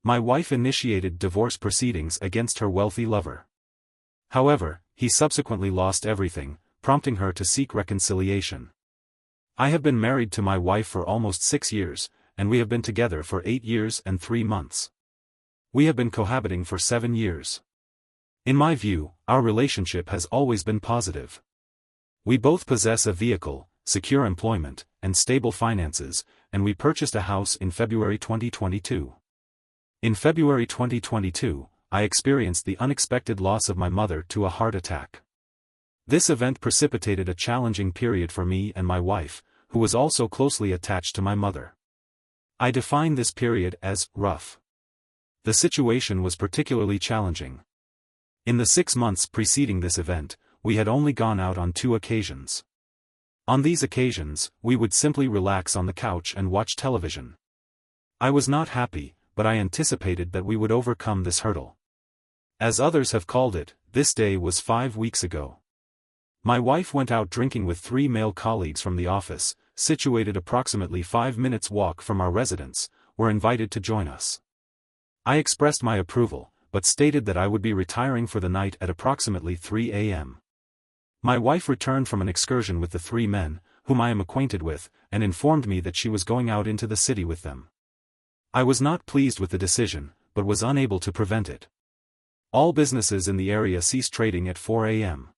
My wife initiated divorce proceedings against her wealthy lover. However, he subsequently lost everything, prompting her to seek reconciliation. I have been married to my wife for almost 6 years, and we have been together for 8 years and 3 months. We have been cohabiting for 7 years. In my view, our relationship has always been positive. We both possess a vehicle, secure employment, and stable finances, and we purchased a house in February 2022. In February 2022, I experienced the unexpected loss of my mother to a heart attack. This event precipitated a challenging period for me and my wife, who was also closely attached to my mother. I define this period as rough. The situation was particularly challenging. In the 6 months preceding this event, we had only gone out on 2 occasions. On these occasions, we would simply relax on the couch and watch television. I was not happy, but I anticipated that we would overcome this hurdle. As others have called it, this day was 5 weeks ago. My wife went out drinking with 3 male colleagues from the office, situated approximately 5 minutes walk from our residence, were invited to join us. I expressed my approval, but stated that I would be retiring for the night at approximately 3 a.m. My wife returned from an excursion with the 3 men, whom I am acquainted with, and informed me that she was going out into the city with them. I was not pleased with the decision, but was unable to prevent it. All businesses in the area ceased trading at 4 a.m.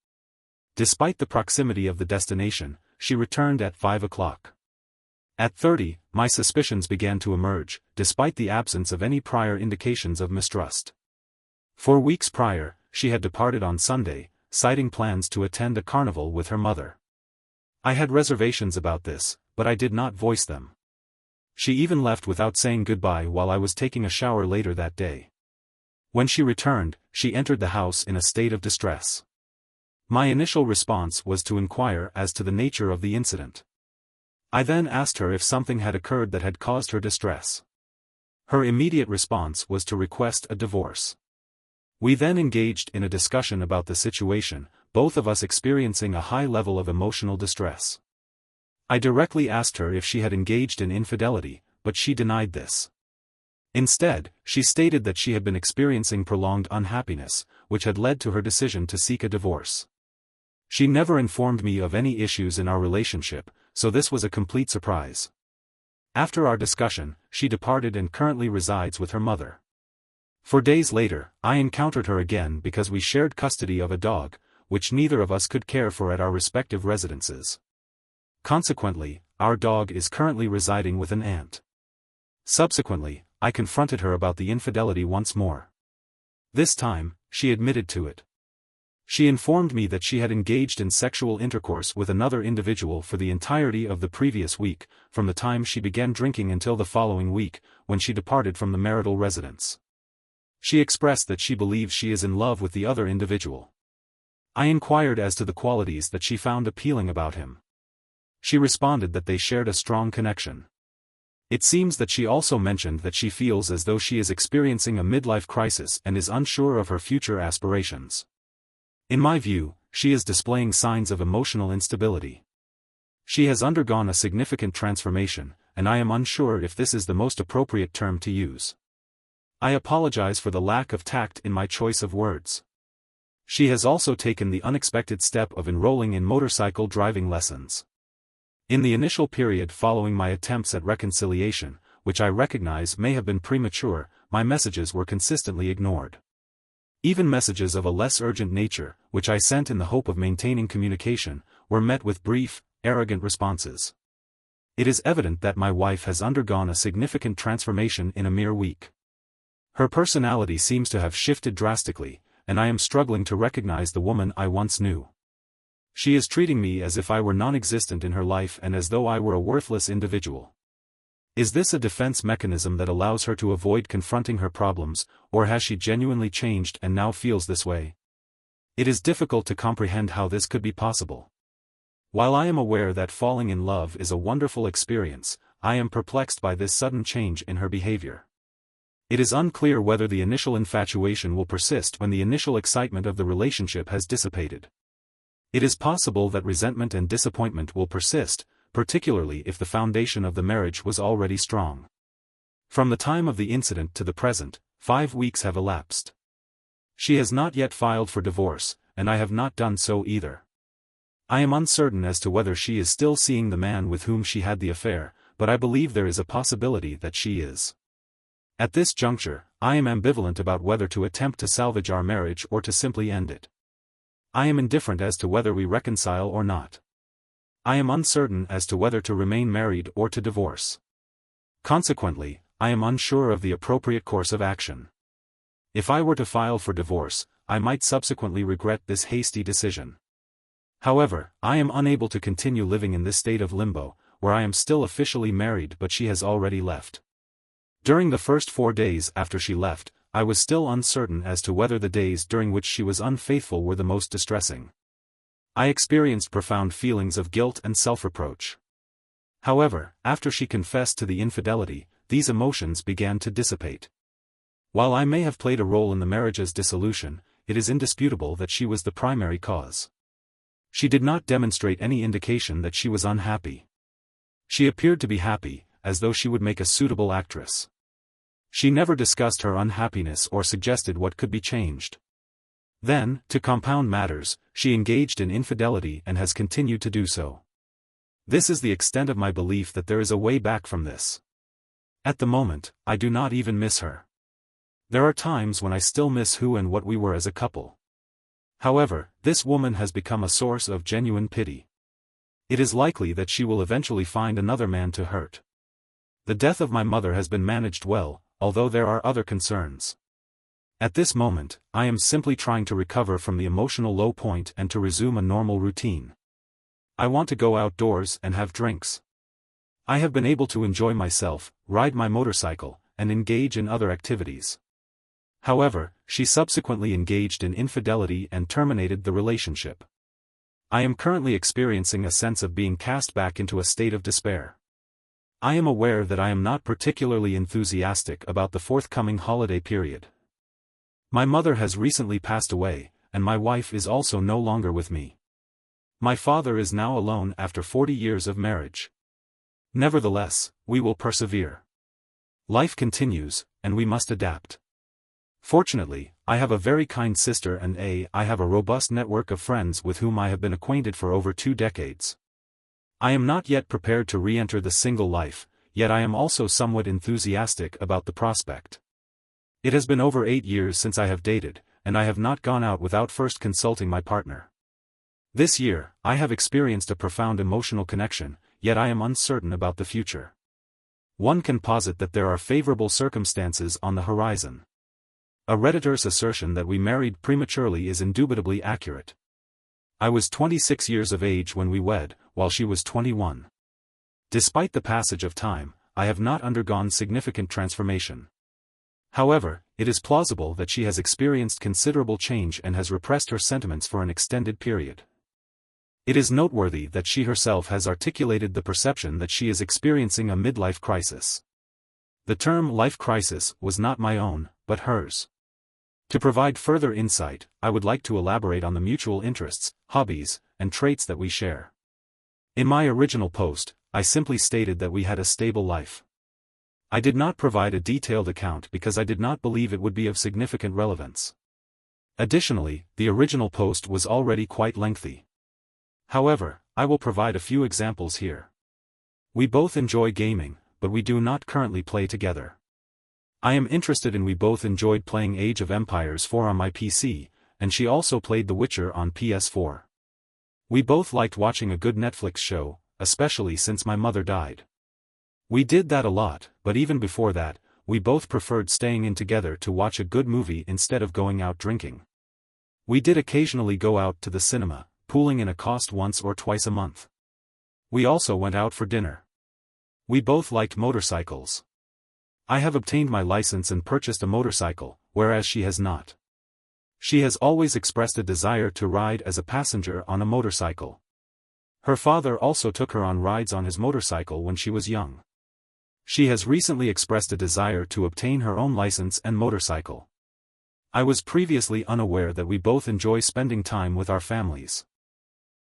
Despite the proximity of the destination, she returned at 5 o'clock. At 30, my suspicions began to emerge, despite the absence of any prior indications of mistrust. 4 weeks prior, she had departed on Sunday, citing plans to attend a carnival with her mother. I had reservations about this, but I did not voice them. She even left without saying goodbye while I was taking a shower later that day. When she returned, she entered the house in a state of distress. My initial response was to inquire as to the nature of the incident. I then asked her if something had occurred that had caused her distress. Her immediate response was to request a divorce. We then engaged in a discussion about the situation, both of us experiencing a high level of emotional distress. I directly asked her if she had engaged in infidelity, but she denied this. Instead, she stated that she had been experiencing prolonged unhappiness, which had led to her decision to seek a divorce. She never informed me of any issues in our relationship, so this was a complete surprise. After our discussion, she departed and currently resides with her mother. 4 days later, I encountered her again because we shared custody of a dog, which neither of us could care for at our respective residences. Consequently, our dog is currently residing with an aunt. Subsequently, I confronted her about the infidelity once more. This time, she admitted to it. She informed me that she had engaged in sexual intercourse with another individual for the entirety of the previous week, from the time she began drinking until the following week, when she departed from the marital residence. She expressed that she believes she is in love with the other individual. I inquired as to the qualities that she found appealing about him. She responded that they shared a strong connection. It seems that she also mentioned that she feels as though she is experiencing a midlife crisis and is unsure of her future aspirations. In my view, she is displaying signs of emotional instability. She has undergone a significant transformation, and I am unsure if this is the most appropriate term to use. I apologize for the lack of tact in my choice of words. She has also taken the unexpected step of enrolling in motorcycle driving lessons. In the initial period following my attempts at reconciliation, which I recognize may have been premature, my messages were consistently ignored. Even messages of a less urgent nature, which I sent in the hope of maintaining communication, were met with brief, arrogant responses. It is evident that my wife has undergone a significant transformation in a mere week. Her personality seems to have shifted drastically, and I am struggling to recognize the woman I once knew. She is treating me as if I were non-existent in her life and as though I were a worthless individual. Is this a defense mechanism that allows her to avoid confronting her problems, or has she genuinely changed and now feels this way? It is difficult to comprehend how this could be possible. While I am aware that falling in love is a wonderful experience, I am perplexed by this sudden change in her behavior. It is unclear whether the initial infatuation will persist when the initial excitement of the relationship has dissipated. It is possible that resentment and disappointment will persist, particularly if the foundation of the marriage was already strong. From the time of the incident to the present, 5 weeks have elapsed. She has not yet filed for divorce, and I have not done so either. I am uncertain as to whether she is still seeing the man with whom she had the affair, but I believe there is a possibility that she is. At this juncture, I am ambivalent about whether to attempt to salvage our marriage or to simply end it. I am indifferent as to whether we reconcile or not. I am uncertain as to whether to remain married or to divorce. Consequently, I am unsure of the appropriate course of action. If I were to file for divorce, I might subsequently regret this hasty decision. However, I am unable to continue living in this state of limbo, where I am still officially married but she has already left. During the first 4 days after she left, I was still uncertain as to whether the days during which she was unfaithful were the most distressing. I experienced profound feelings of guilt and self-reproach. However, after she confessed to the infidelity, these emotions began to dissipate. While I may have played a role in the marriage's dissolution, it is indisputable that she was the primary cause. She did not demonstrate any indication that she was unhappy. She appeared to be happy, as though she would make a suitable actress. She never discussed her unhappiness or suggested what could be changed. Then, to compound matters, she engaged in infidelity and has continued to do so. This is the extent of my belief that there is a way back from this. At the moment, I do not even miss her. There are times when I still miss who and what we were as a couple. However, this woman has become a source of genuine pity. It is likely that she will eventually find another man to hurt. The death of my mother has been managed well, although there are other concerns. At this moment, I am simply trying to recover from the emotional low point and to resume a normal routine. I want to go outdoors and have drinks. I have been able to enjoy myself, ride my motorcycle, and engage in other activities. However, she subsequently engaged in infidelity and terminated the relationship. I am currently experiencing a sense of being cast back into a state of despair. I am aware that I am not particularly enthusiastic about the forthcoming holiday period. My mother has recently passed away, and my wife is also no longer with me. My father is now alone after 40 years of marriage. Nevertheless, we will persevere. Life continues, and we must adapt. Fortunately, I have a very kind sister and I have a robust network of friends with whom I have been acquainted for over 2 decades. I am not yet prepared to re-enter the single life, yet I am also somewhat enthusiastic about the prospect. It has been over 8 years since I have dated, and I have not gone out without first consulting my partner. This year, I have experienced a profound emotional connection, yet I am uncertain about the future. One can posit that there are favorable circumstances on the horizon. A Redditor's assertion that we married prematurely is indubitably accurate. I was 26 years of age when we wed, while she was 21. Despite the passage of time, I have not undergone significant transformation. However, it is plausible that she has experienced considerable change and has repressed her sentiments for an extended period. It is noteworthy that she herself has articulated the perception that she is experiencing a midlife crisis. The term life crisis was not my own, but hers. To provide further insight, I would like to elaborate on the mutual interests, hobbies, and traits that we share. In my original post, I simply stated that we had a stable life. I did not provide a detailed account because I did not believe it would be of significant relevance. Additionally, the original post was already quite lengthy. However, I will provide a few examples here. We both enjoy gaming, but we do not currently play together. I am interested in. We both enjoyed playing Age of Empires 4 on my PC, and she also played The Witcher on PS4. We both liked watching a good Netflix show, especially since my mother died. We did that a lot, but even before that, we both preferred staying in together to watch a good movie instead of going out drinking. We did occasionally go out to the cinema, pooling in a cost once or twice a month. We also went out for dinner. We both liked motorcycles. I have obtained my license and purchased a motorcycle, whereas she has not. She has always expressed a desire to ride as a passenger on a motorcycle. Her father also took her on rides on his motorcycle when she was young. She has recently expressed a desire to obtain her own license and motorcycle. I was previously unaware that we both enjoy spending time with our families.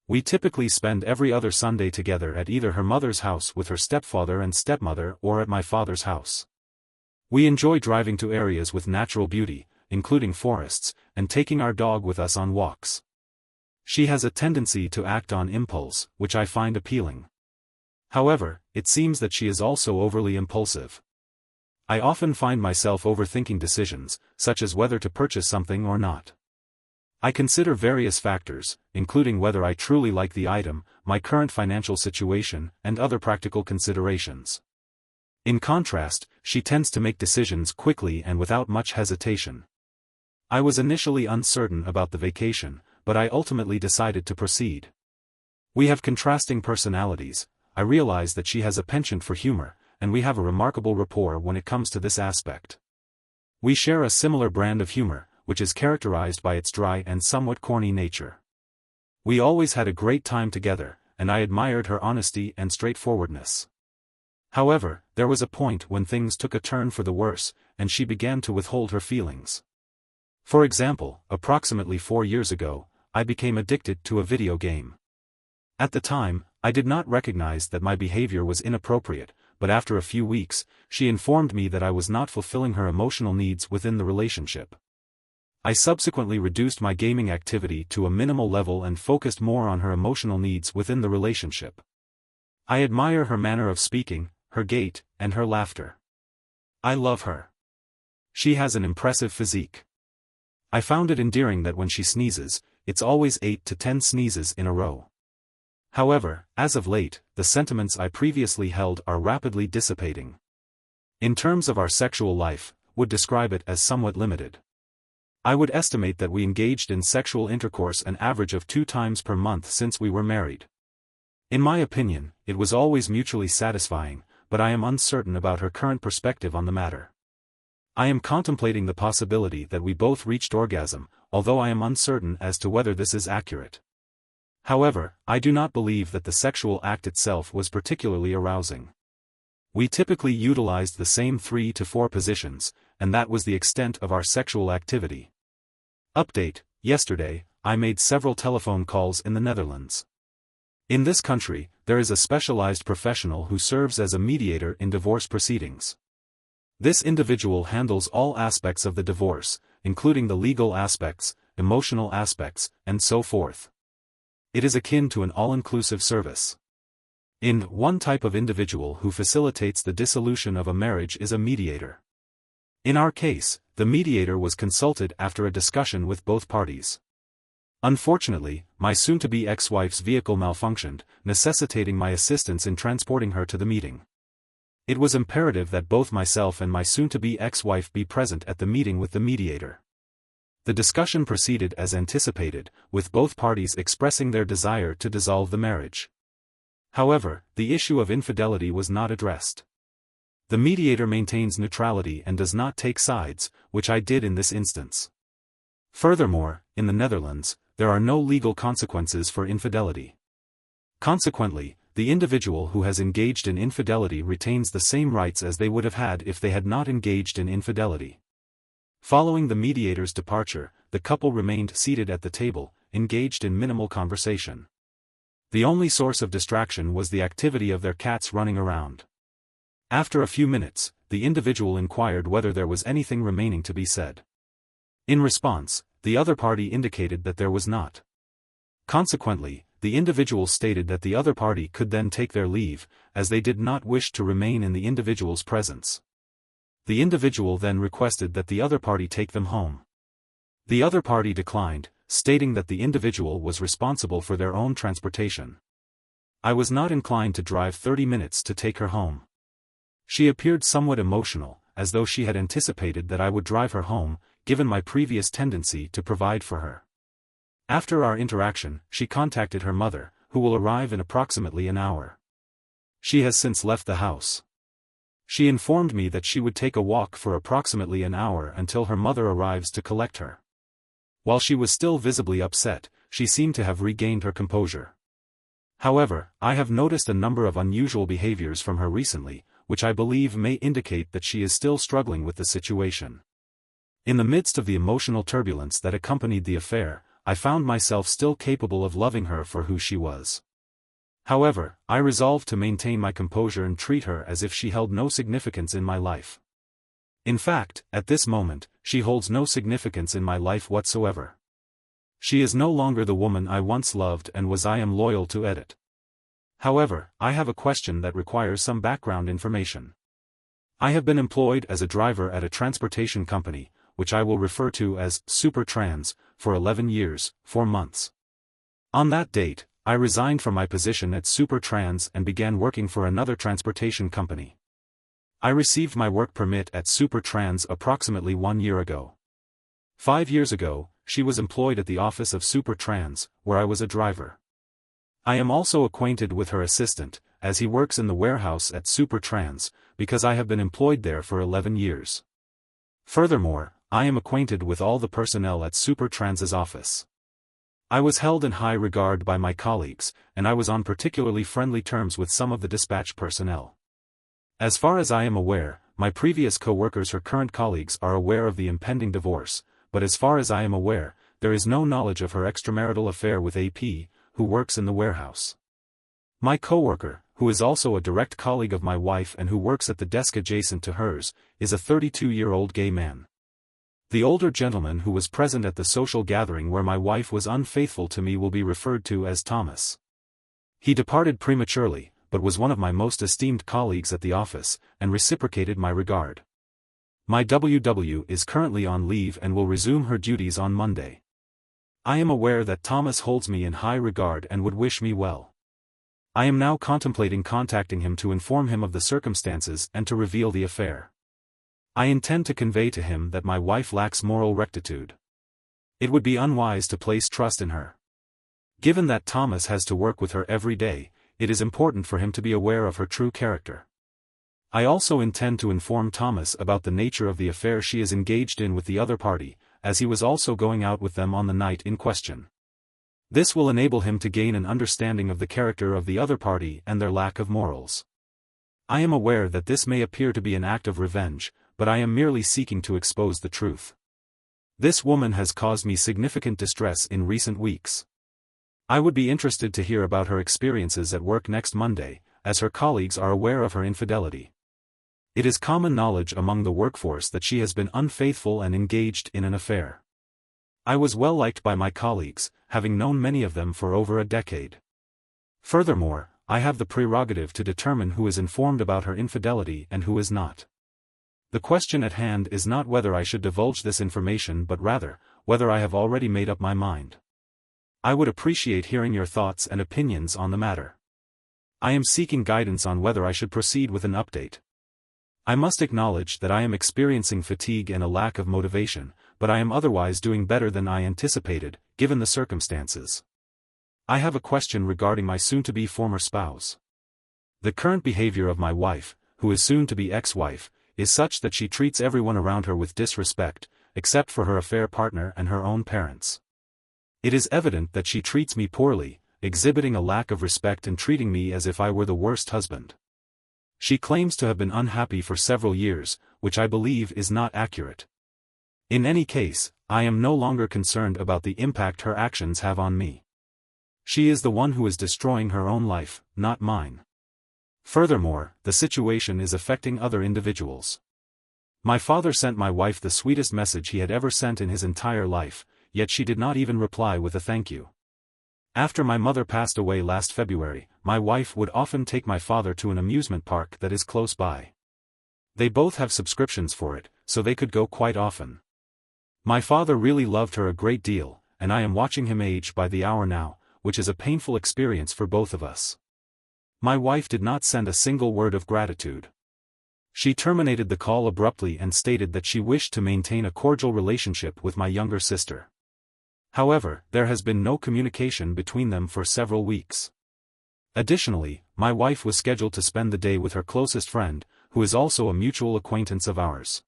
We typically spend every other Sunday together at either her mother's house with her stepfather and stepmother or at my father's house. We enjoy driving to areas with natural beauty, including forests, and taking our dog with us on walks. She has a tendency to act on impulse, which I find appealing. However, it seems that she is also overly impulsive. I often find myself overthinking decisions, such as whether to purchase something or not. I consider various factors, including whether I truly like the item, my current financial situation, and other practical considerations. In contrast, she tends to make decisions quickly and without much hesitation. I was initially uncertain about the vacation, but I ultimately decided to proceed. We have contrasting personalities. I realize that she has a penchant for humor, and we have a remarkable rapport when it comes to this aspect. We share a similar brand of humor, which is characterized by its dry and somewhat corny nature. We always had a great time together, and I admired her honesty and straightforwardness. However, there was a point when things took a turn for the worse, and she began to withhold her feelings. For example, approximately 4 years ago, I became addicted to a video game. At the time, I did not recognize that my behavior was inappropriate, but after a few weeks, she informed me that I was not fulfilling her emotional needs within the relationship. I subsequently reduced my gaming activity to a minimal level and focused more on her emotional needs within the relationship. I admire her manner of speaking, her gait, and her laughter. I love her. She has an impressive physique. I found it endearing that when she sneezes, it's always 8 to 10 sneezes in a row. However, as of late, the sentiments I previously held are rapidly dissipating. In terms of our sexual life, would describe it as somewhat limited. I would estimate that we engaged in sexual intercourse an average of 2 times per month since we were married. In my opinion, it was always mutually satisfying, but I am uncertain about her current perspective on the matter. I am contemplating the possibility that we both reached orgasm, although I am uncertain as to whether this is accurate. However, I do not believe that the sexual act itself was particularly arousing. We typically utilized the same 3 to 4 positions, and that was the extent of our sexual activity. Update: yesterday, I made several telephone calls in the Netherlands. In this country, there is a specialized professional who serves as a mediator in divorce proceedings. This individual handles all aspects of the divorce, including the legal aspects, emotional aspects, and so forth. It is akin to an all-inclusive service. One type of individual who facilitates the dissolution of a marriage is a mediator. In our case, the mediator was consulted after a discussion with both parties. Unfortunately, my soon-to-be ex-wife's vehicle malfunctioned, necessitating my assistance in transporting her to the meeting. It was imperative that both myself and my soon-to-be ex-wife be present at the meeting with the mediator. The discussion proceeded as anticipated, with both parties expressing their desire to dissolve the marriage. However, the issue of infidelity was not addressed. The mediator maintains neutrality and does not take sides, which I did in this instance. Furthermore, in the Netherlands, there are no legal consequences for infidelity. Consequently, the individual who has engaged in infidelity retains the same rights as they would have had if they had not engaged in infidelity. Following the mediator's departure, the couple remained seated at the table, engaged in minimal conversation. The only source of distraction was the activity of their cats running around. After a few minutes, the individual inquired whether there was anything remaining to be said. In response, the other party indicated that there was not. Consequently, the individual stated that the other party could then take their leave, as they did not wish to remain in the individual's presence. The individual then requested that the other party take them home. The other party declined, stating that the individual was responsible for their own transportation. I was not inclined to drive 30 minutes to take her home. She appeared somewhat emotional, as though she had anticipated that I would drive her home, given my previous tendency to provide for her. After our interaction, she contacted her mother, who will arrive in approximately an hour. She has since left the house. She informed me that she would take a walk for approximately an hour until her mother arrives to collect her. While she was still visibly upset, she seemed to have regained her composure. However, I have noticed a number of unusual behaviors from her recently, which I believe may indicate that she is still struggling with the situation. In the midst of the emotional turbulence that accompanied the affair, I found myself still capable of loving her for who she was. However, I resolved to maintain my composure and treat her as if she held no significance in my life. In fact, at this moment, she holds no significance in my life whatsoever. She is no longer the woman I once loved and was. I am loyal to Edith. However, I have a question that requires some background information. I have been employed as a driver at a transportation company, which I will refer to as Supertrans, for 11 years, 4 months. On that date, I resigned from my position at Supertrans and began working for another transportation company. I received my work permit at Supertrans approximately 1 year ago. 5 years ago, she was employed at the office of Supertrans, where I was a driver. I am also acquainted with her assistant, as he works in the warehouse at Supertrans, because I have been employed there for 11 years. Furthermore, I am acquainted with all the personnel at Supertrans's office. I was held in high regard by my colleagues, and I was on particularly friendly terms with some of the dispatch personnel. As far as I am aware, my previous co-workers, her current colleagues, are aware of the impending divorce, but as far as I am aware, there is no knowledge of her extramarital affair with AP, who works in the warehouse. My co-worker, who is also a direct colleague of my wife and who works at the desk adjacent to hers, is a 32-year-old gay man. The older gentleman who was present at the social gathering where my wife was unfaithful to me will be referred to as Thomas. He departed prematurely, but was one of my most esteemed colleagues at the office, and reciprocated my regard. My WW is currently on leave and will resume her duties on Monday. I am aware that Thomas holds me in high regard and would wish me well. I am now contemplating contacting him to inform him of the circumstances and to reveal the affair. I intend to convey to him that my wife lacks moral rectitude. It would be unwise to place trust in her. Given that Thomas has to work with her every day, it is important for him to be aware of her true character. I also intend to inform Thomas about the nature of the affair she is engaged in with the other party, as he was also going out with them on the night in question. This will enable him to gain an understanding of the character of the other party and their lack of morals. I am aware that this may appear to be an act of revenge, but I am merely seeking to expose the truth. This woman has caused me significant distress in recent weeks. I would be interested to hear about her experiences at work next Monday, as her colleagues are aware of her infidelity. It is common knowledge among the workforce that she has been unfaithful and engaged in an affair. I was well liked by my colleagues, having known many of them for over a decade. Furthermore, I have the prerogative to determine who is informed about her infidelity and who is not. The question at hand is not whether I should divulge this information but rather, whether I have already made up my mind. I would appreciate hearing your thoughts and opinions on the matter. I am seeking guidance on whether I should proceed with an update. I must acknowledge that I am experiencing fatigue and a lack of motivation, but I am otherwise doing better than I anticipated, given the circumstances. I have a question regarding my soon-to-be former spouse. The current behavior of my wife, who is soon to be ex-wife, is such that she treats everyone around her with disrespect, except for her affair partner and her own parents. It is evident that she treats me poorly, exhibiting a lack of respect and treating me as if I were the worst husband. She claims to have been unhappy for several years, which I believe is not accurate. In any case, I am no longer concerned about the impact her actions have on me. She is the one who is destroying her own life, not mine. Furthermore, the situation is affecting other individuals. My father sent my wife the sweetest message he had ever sent in his entire life, yet she did not even reply with a thank you. After my mother passed away last February, my wife would often take my father to an amusement park that is close by. They both have subscriptions for it, so they could go quite often. My father really loved her a great deal, and I am watching him age by the hour now, which is a painful experience for both of us. My wife did not send a single word of gratitude. She terminated the call abruptly and stated that she wished to maintain a cordial relationship with my younger sister. However, there has been no communication between them for several weeks. Additionally, my wife was scheduled to spend the day with her closest friend, who is also a mutual acquaintance of ours.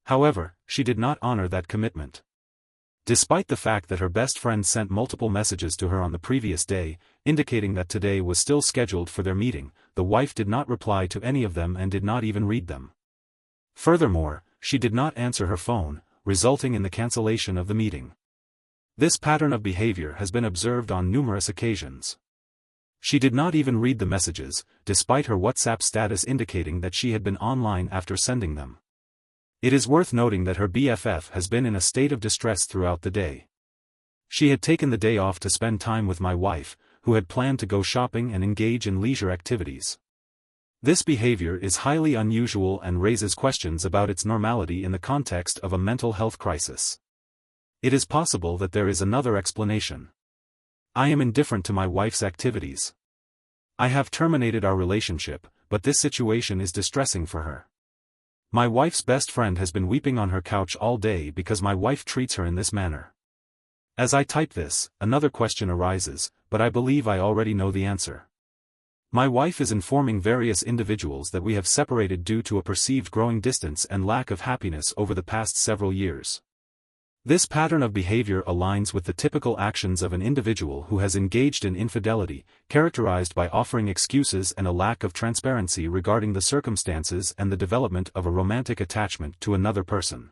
However, she did not honor that commitment. Despite the fact that her best friend sent multiple messages to her on the previous day, indicating that today was still scheduled for their meeting, the wife did not reply to any of them and did not even read them. Furthermore, she did not answer her phone, resulting in the cancellation of the meeting. This pattern of behavior has been observed on numerous occasions. She did not even read the messages, despite her WhatsApp status indicating that she had been online after sending them. It is worth noting that her BFF has been in a state of distress throughout the day. She had taken the day off to spend time with my wife, who had planned to go shopping and engage in leisure activities. This behavior is highly unusual and raises questions about its normality in the context of a mental health crisis. It is possible that there is another explanation. I am indifferent to my wife's activities. I have terminated our relationship, but this situation is distressing for her. My wife's best friend has been weeping on her couch all day because my wife treats her in this manner. As I type this, another question arises, but I believe I already know the answer. My wife is informing various individuals that we have separated due to a perceived growing distance and lack of happiness over the past several years. This pattern of behavior aligns with the typical actions of an individual who has engaged in infidelity, characterized by offering excuses and a lack of transparency regarding the circumstances and the development of a romantic attachment to another person.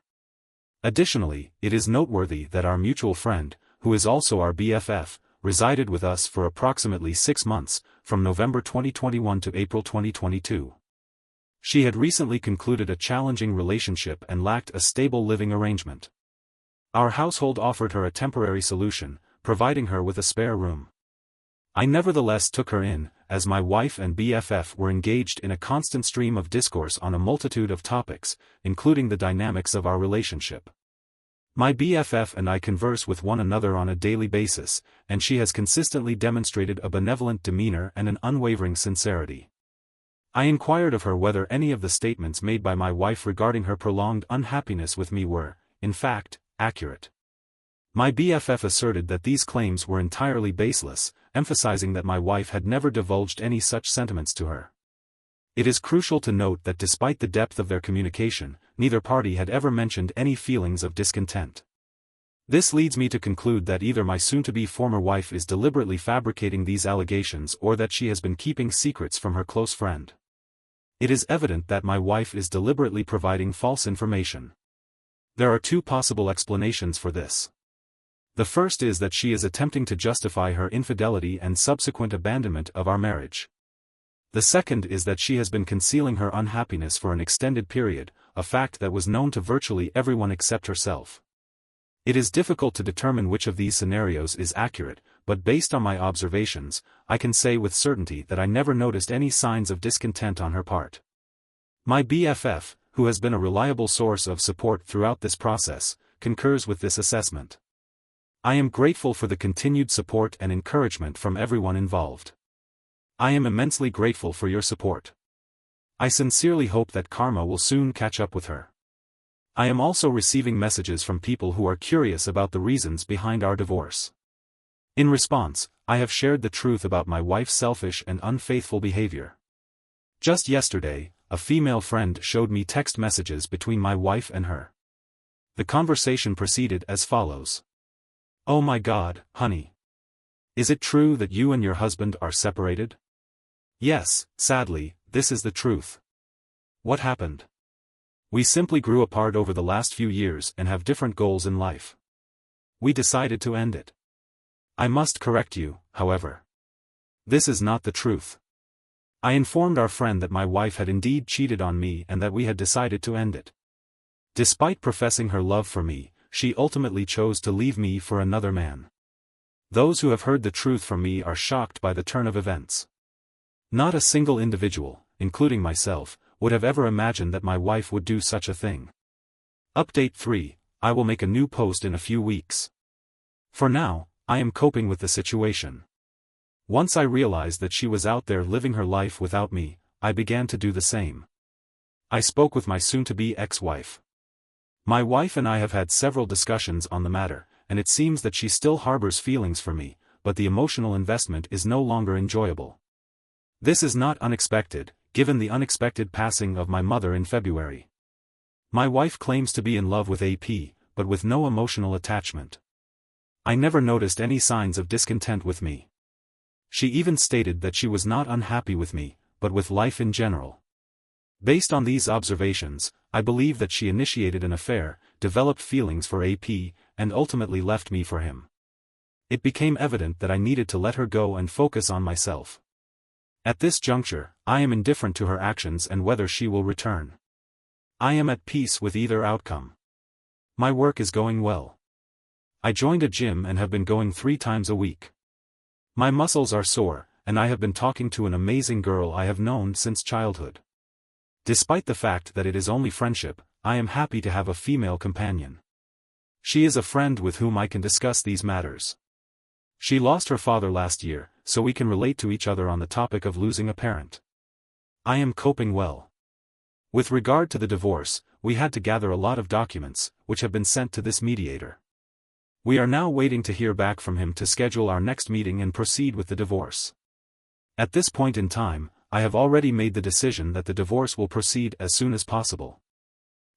Additionally, it is noteworthy that our mutual friend, who is also our BFF, resided with us for approximately 6 months, from November 2021 to April 2022. She had recently concluded a challenging relationship and lacked a stable living arrangement. Our household offered her a temporary solution, providing her with a spare room. I nevertheless took her in, as my wife and BFF were engaged in a constant stream of discourse on a multitude of topics, including the dynamics of our relationship. My BFF and I converse with one another on a daily basis, and she has consistently demonstrated a benevolent demeanor and an unwavering sincerity. I inquired of her whether any of the statements made by my wife regarding her prolonged unhappiness with me were, in fact, accurate. My BFF asserted that these claims were entirely baseless, emphasizing that my wife had never divulged any such sentiments to her. It is crucial to note that despite the depth of their communication, neither party had ever mentioned any feelings of discontent. This leads me to conclude that either my soon-to-be former wife is deliberately fabricating these allegations or that she has been keeping secrets from her close friend. It is evident that my wife is deliberately providing false information. There are two possible explanations for this. The first is that she is attempting to justify her infidelity and subsequent abandonment of our marriage. The second is that she has been concealing her unhappiness for an extended period, a fact that was known to virtually everyone except herself. It is difficult to determine which of these scenarios is accurate, but based on my observations, I can say with certainty that I never noticed any signs of discontent on her part. My BFF, who has been a reliable source of support throughout this process, concurs with this assessment. I am grateful for the continued support and encouragement from everyone involved. I am immensely grateful for your support. I sincerely hope that karma will soon catch up with her. I am also receiving messages from people who are curious about the reasons behind our divorce. In response, I have shared the truth about my wife's selfish and unfaithful behavior. Just yesterday, a female friend showed me text messages between my wife and her. The conversation proceeded as follows. "Oh my God, honey. Is it true that you and your husband are separated?" "Yes, sadly, this is the truth." "What happened?" "We simply grew apart over the last few years and have different goals in life. We decided to end it." I must correct you, however. This is not the truth. I informed our friend that my wife had indeed cheated on me and that we had decided to end it. Despite professing her love for me, she ultimately chose to leave me for another man. Those who have heard the truth from me are shocked by the turn of events. Not a single individual, including myself, would have ever imagined that my wife would do such a thing. Update 3, I will make a new post in a few weeks. For now, I am coping with the situation. Once I realized that she was out there living her life without me, I began to do the same. I spoke with my soon-to-be ex-wife. My wife and I have had several discussions on the matter, and it seems that she still harbors feelings for me, but the emotional investment is no longer enjoyable. This is not unexpected, given the unexpected passing of my mother in February. My wife claims to be in love with AP, but with no emotional attachment. I never noticed any signs of discontent with me. She even stated that she was not unhappy with me, but with life in general. Based on these observations, I believe that she initiated an affair, developed feelings for AP, and ultimately left me for him. It became evident that I needed to let her go and focus on myself. At this juncture, I am indifferent to her actions and whether she will return. I am at peace with either outcome. My work is going well. I joined a gym and have been going 3 times a week. My muscles are sore, and I have been talking to an amazing girl I have known since childhood. Despite the fact that it is only friendship, I am happy to have a female companion. She is a friend with whom I can discuss these matters. She lost her father last year, so we can relate to each other on the topic of losing a parent. I am coping well. With regard to the divorce, we had to gather a lot of documents, which have been sent to this mediator. We are now waiting to hear back from him to schedule our next meeting and proceed with the divorce. At this point in time, I have already made the decision that the divorce will proceed as soon as possible.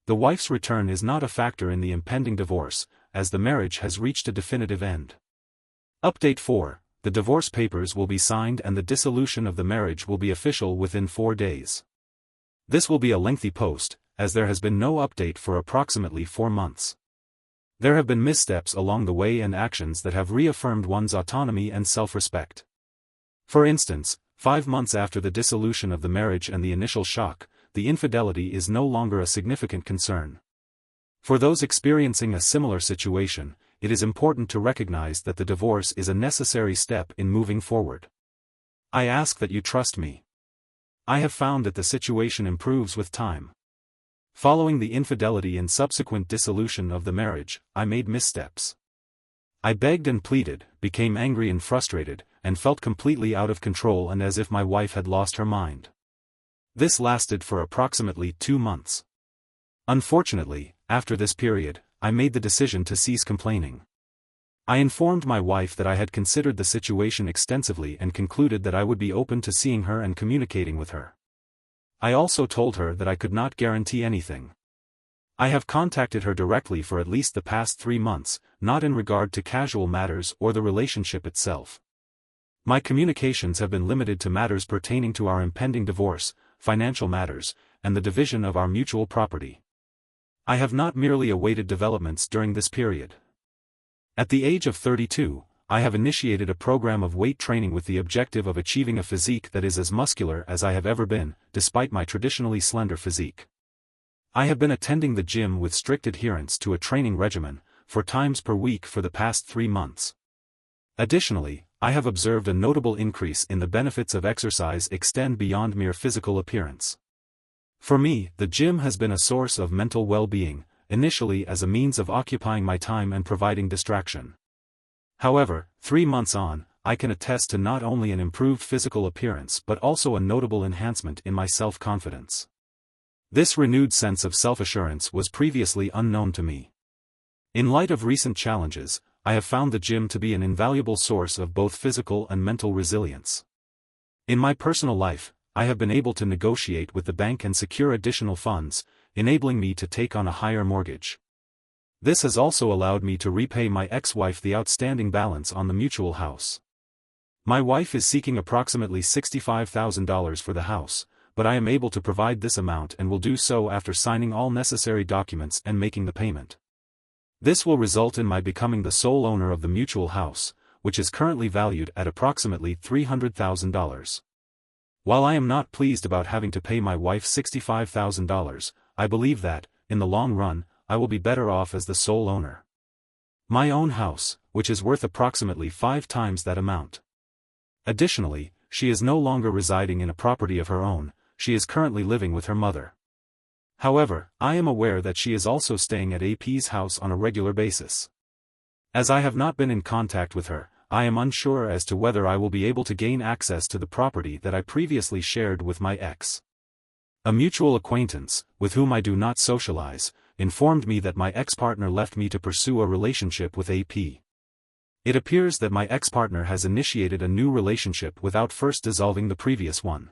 The wife's return is not a factor in the impending divorce, as the marriage has reached a definitive end. Update 4. The divorce papers will be signed and the dissolution of the marriage will be official within 4 days. This will be a lengthy post, as there has been no update for approximately 4 months. There have been missteps along the way and actions that have reaffirmed one's autonomy and self-respect. For instance, 5 months after the dissolution of the marriage and the initial shock, the infidelity is no longer a significant concern. For those experiencing a similar situation, it is important to recognize that the divorce is a necessary step in moving forward. I ask that you trust me. I have found that the situation improves with time. Following the infidelity and subsequent dissolution of the marriage, I made missteps. I begged and pleaded, became angry and frustrated, and felt completely out of control and as if my wife had lost her mind. This lasted for approximately 2 months. Unfortunately, after this period, I made the decision to cease complaining. I informed my wife that I had considered the situation extensively and concluded that I would be open to seeing her and communicating with her. I also told her that I could not guarantee anything. I have contacted her directly for at least the past 3 months, not in regard to casual matters or the relationship itself. My communications have been limited to matters pertaining to our impending divorce, financial matters, and the division of our mutual property. I have not merely awaited developments during this period. At the age of 32, I have initiated a program of weight training with the objective of achieving a physique that is as muscular as I have ever been, despite my traditionally slender physique. I have been attending the gym with strict adherence to a training regimen, 4 times per week for the past 3 months. Additionally, I have observed a notable increase in the benefits of exercise extend beyond mere physical appearance. For me, the gym has been a source of mental well-being, initially as a means of occupying my time and providing distraction. However, 3 months on, I can attest to not only an improved physical appearance but also a notable enhancement in my self-confidence. This renewed sense of self-assurance was previously unknown to me. In light of recent challenges, I have found the gym to be an invaluable source of both physical and mental resilience. In my personal life, I have been able to negotiate with the bank and secure additional funds, enabling me to take on a higher mortgage. This has also allowed me to repay my ex-wife the outstanding balance on the mutual house. My wife is seeking approximately $65,000 for the house, but I am able to provide this amount and will do so after signing all necessary documents and making the payment. This will result in my becoming the sole owner of the mutual house, which is currently valued at approximately $300,000. While I am not pleased about having to pay my wife $65,000, I believe that, in the long run, I will be better off as the sole owner. My own house, which is worth approximately 5 times that amount. Additionally, she is no longer residing in a property of her own, she is currently living with her mother. However, I am aware that she is also staying at AP's house on a regular basis. As I have not been in contact with her, I am unsure as to whether I will be able to gain access to the property that I previously shared with my ex. A mutual acquaintance, with whom I do not socialize, informed me that my ex-partner left me to pursue a relationship with AP. It appears that my ex-partner has initiated a new relationship without first dissolving the previous one.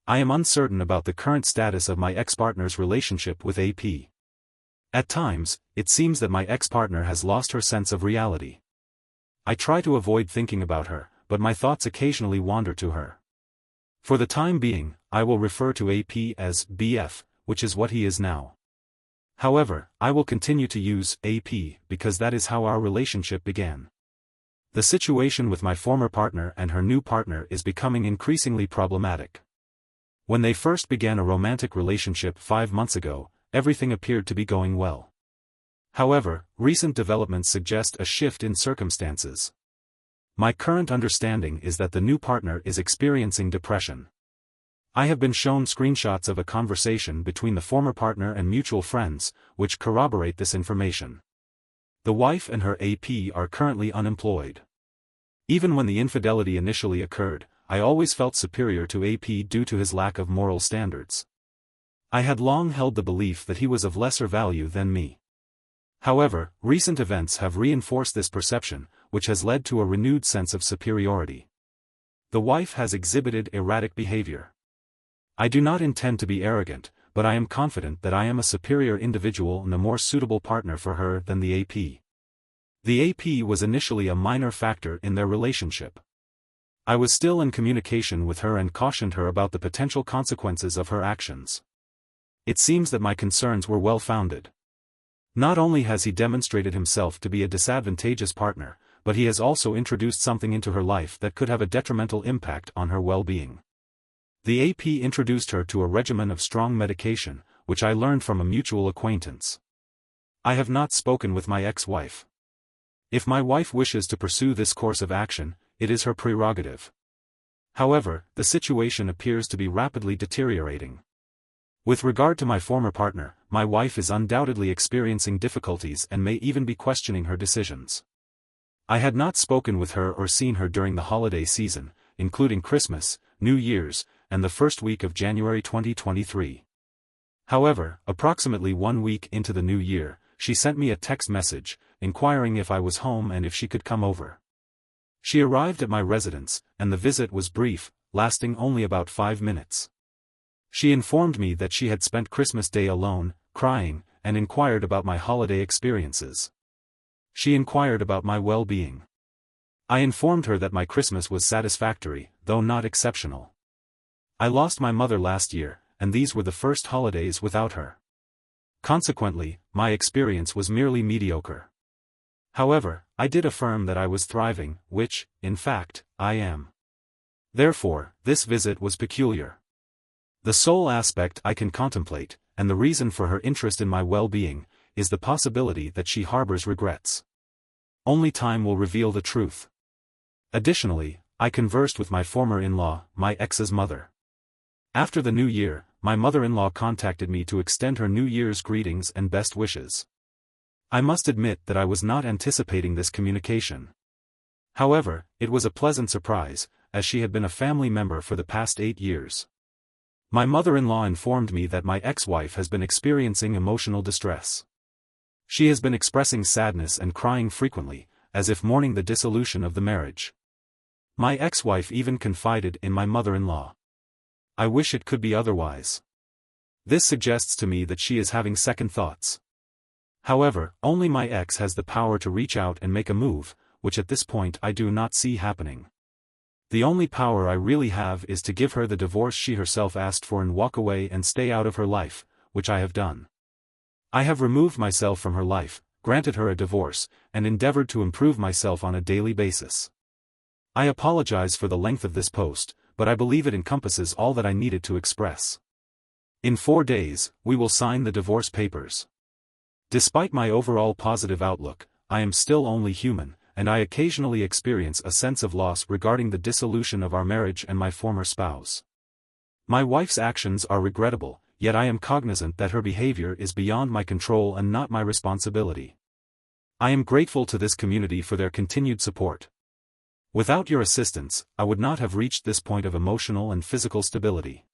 I am uncertain about the current status of my ex-partner's relationship with AP. At times, it seems that my ex-partner has lost her sense of reality. I try to avoid thinking about her, but my thoughts occasionally wander to her. For the time being, I will refer to AP as BF, which is what he is now. However, I will continue to use AP because that is how our relationship began. The situation with my former partner and her new partner is becoming increasingly problematic. When they first began a romantic relationship 5 months ago, everything appeared to be going well. However, recent developments suggest a shift in circumstances. My current understanding is that the new partner is experiencing depression. I have been shown screenshots of a conversation between the former partner and mutual friends, which corroborate this information. The wife and her AP are currently unemployed. Even when the infidelity initially occurred, I always felt superior to AP due to his lack of moral standards. I had long held the belief that he was of lesser value than me. However, recent events have reinforced this perception, which has led to a renewed sense of superiority. The wife has exhibited erratic behavior. I do not intend to be arrogant, but I am confident that I am a superior individual and a more suitable partner for her than the AP. The AP was initially a minor factor in their relationship. I was still in communication with her and cautioned her about the potential consequences of her actions. It seems that my concerns were well-founded. Not only has he demonstrated himself to be a disadvantageous partner, but he has also introduced something into her life that could have a detrimental impact on her well-being. The AP introduced her to a regimen of strong medication, which I learned from a mutual acquaintance. I have not spoken with my ex-wife. If my wife wishes to pursue this course of action, it is her prerogative. However, the situation appears to be rapidly deteriorating. With regard to my former partner, my wife is undoubtedly experiencing difficulties and may even be questioning her decisions. I had not spoken with her or seen her during the holiday season, including Christmas, New Year's, and the first week of January 2023. However, approximately 1 week into the new year, she sent me a text message, inquiring if I was home and if she could come over. She arrived at my residence, and the visit was brief, lasting only about 5 minutes. She informed me that she had spent Christmas Day alone, crying, and inquired about my holiday experiences. She inquired about my well-being. I informed her that my Christmas was satisfactory, though not exceptional. I lost my mother last year, and these were the first holidays without her. Consequently, my experience was merely mediocre. However, I did affirm that I was thriving, which, in fact, I am. Therefore, this visit was peculiar. The sole aspect I can contemplate, and the reason for her interest in my well-being, is the possibility that she harbors regrets. Only time will reveal the truth. Additionally, I conversed with my former in-law, my ex's mother. After the new year, my mother-in-law contacted me to extend her New Year's greetings and best wishes. I must admit that I was not anticipating this communication. However, it was a pleasant surprise, as she had been a family member for the past 8 years. My mother-in-law informed me that my ex-wife has been experiencing emotional distress. She has been expressing sadness and crying frequently, as if mourning the dissolution of the marriage. My ex-wife even confided in my mother-in-law. I wish it could be otherwise. This suggests to me that she is having second thoughts. However, only my ex has the power to reach out and make a move, which at this point I do not see happening. The only power I really have is to give her the divorce she herself asked for and walk away and stay out of her life, which I have done. I have removed myself from her life, granted her a divorce, and endeavored to improve myself on a daily basis. I apologize for the length of this post, but I believe it encompasses all that I needed to express. In 4 days, we will sign the divorce papers. Despite my overall positive outlook, I am still only human, and I occasionally experience a sense of loss regarding the dissolution of our marriage and my former spouse. My wife's actions are regrettable, yet I am cognizant that her behavior is beyond my control and not my responsibility. I am grateful to this community for their continued support. Without your assistance, I would not have reached this point of emotional and physical stability.